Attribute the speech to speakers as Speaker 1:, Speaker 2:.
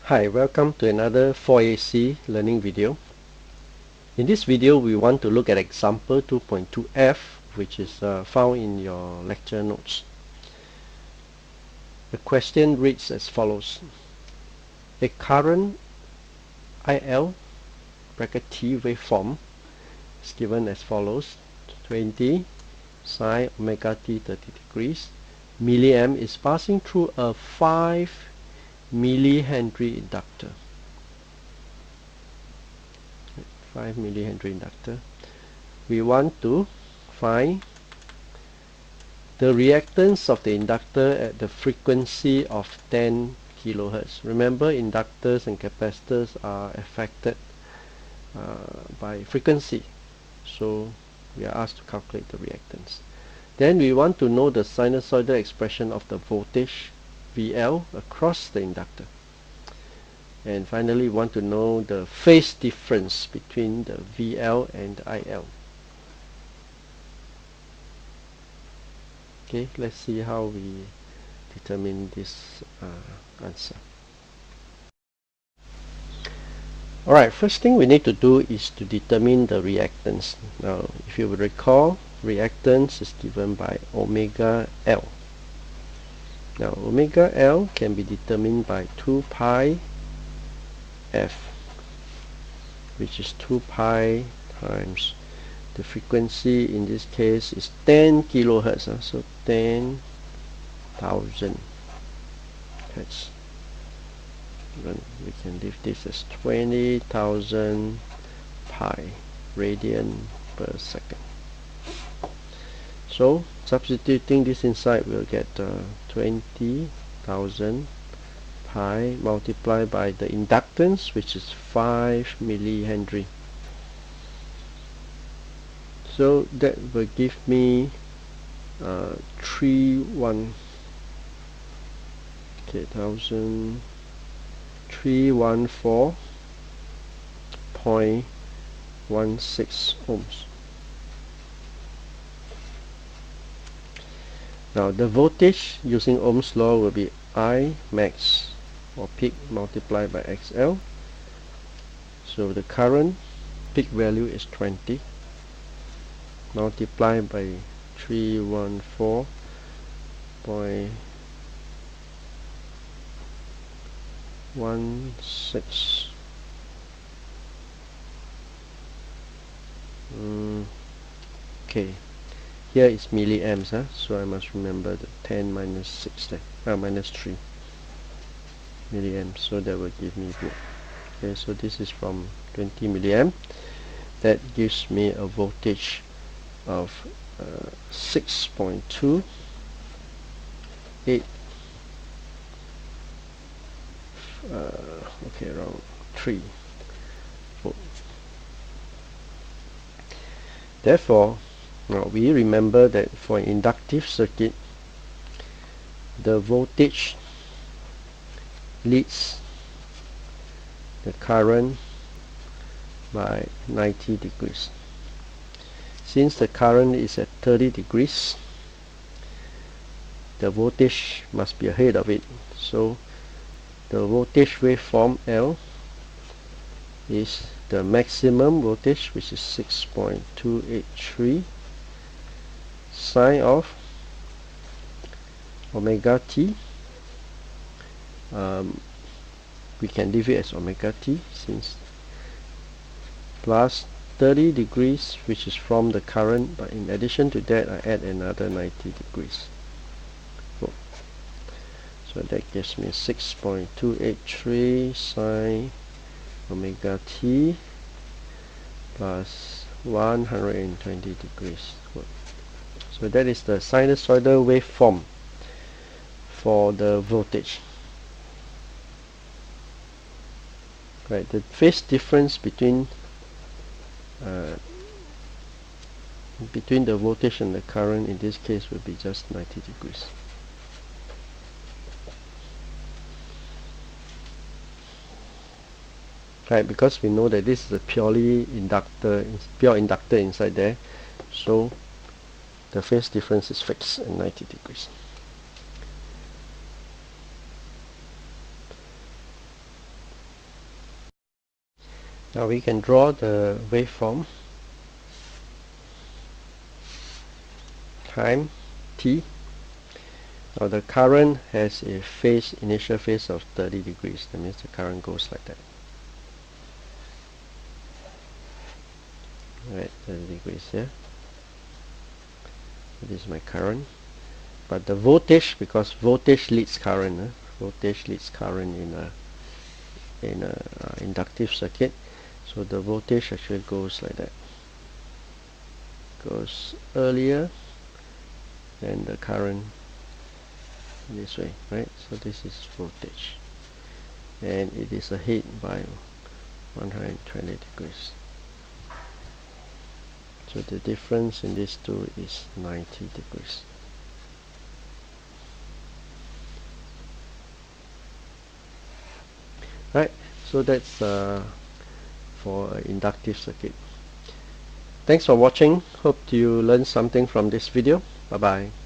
Speaker 1: Hi, welcome to another 4AC learning video. In this video, we want to look at example 2.2f, which is found in your lecture notes. The question reads as follows. A current IL bracket T waveform is given as follows. 20 sine omega t 30 degrees. Milliamp is passing through a 5 millihenry inductor. 5 millihenry inductor. We want to find the reactance of the inductor at the frequency of 10 kilohertz. Remember, inductors and capacitors are affected by frequency, so we are asked to calculate the reactance. Then we want to know the sinusoidal expression of the voltage VL across the inductor. And finally, we want to know the phase difference between the VL and the IL. Okay, let's see how we determine this answer. Alright, first thing we need to do is to determine the reactance. Now, if you would recall, reactance is given by omega L. Now, omega L can be determined by 2 pi F, which is 2 pi times the frequency in this case is 10 kilohertz, so 10,000 hertz. Then we can leave this as 20,000 pi radian per second. So substituting this inside, we'll get 20,000 pi multiplied by the inductance, which is 5 millihenry. So that will give me 314.16 ohms. Now the voltage using Ohm's law will be I max or peak multiplied by XL. So the current peak value is 20 multiplied by 314.16. Okay, here is milliamps, so I must remember the 10 minus 6 there, minus 3 milliamps, so that will give me here. Okay, so this is from 20 milliamp. That gives me a voltage of 6.28 okay, around 3 volt. Therefore, now we remember that for an inductive circuit, the voltage leads the current by 90 degrees. Since the current is at 30 degrees, the voltage must be ahead of it. So the voltage waveform L is the maximum voltage, which is 6.283 sine of omega t. We can leave it as omega t, since plus 30 degrees, which is from the current, but in addition to that I add another 90 degrees. So that gives me 6.283 sine omega t plus 120 degrees. So that is the sinusoidal waveform for the voltage. Right, the phase difference between the voltage and the current in this case will be just 90 degrees. Right, because we know that this is a pure inductor inside there, so the phase difference is fixed at 90 degrees. Now we can draw the waveform time t. Now the current has a initial phase of 30 degrees. That means the current goes like that. Right, 30 degrees here. This is my current. But the voltage, because voltage leads current, voltage leads current in a inductive circuit. So the voltage actually goes like that. Goes earlier than the current this way, right? So this is voltage, and it is ahead by 120 degrees. So the difference in these two is 90 degrees. Right, so that's for an inductive circuit. Thanks for watching. Hope you learned something from this video. Bye bye.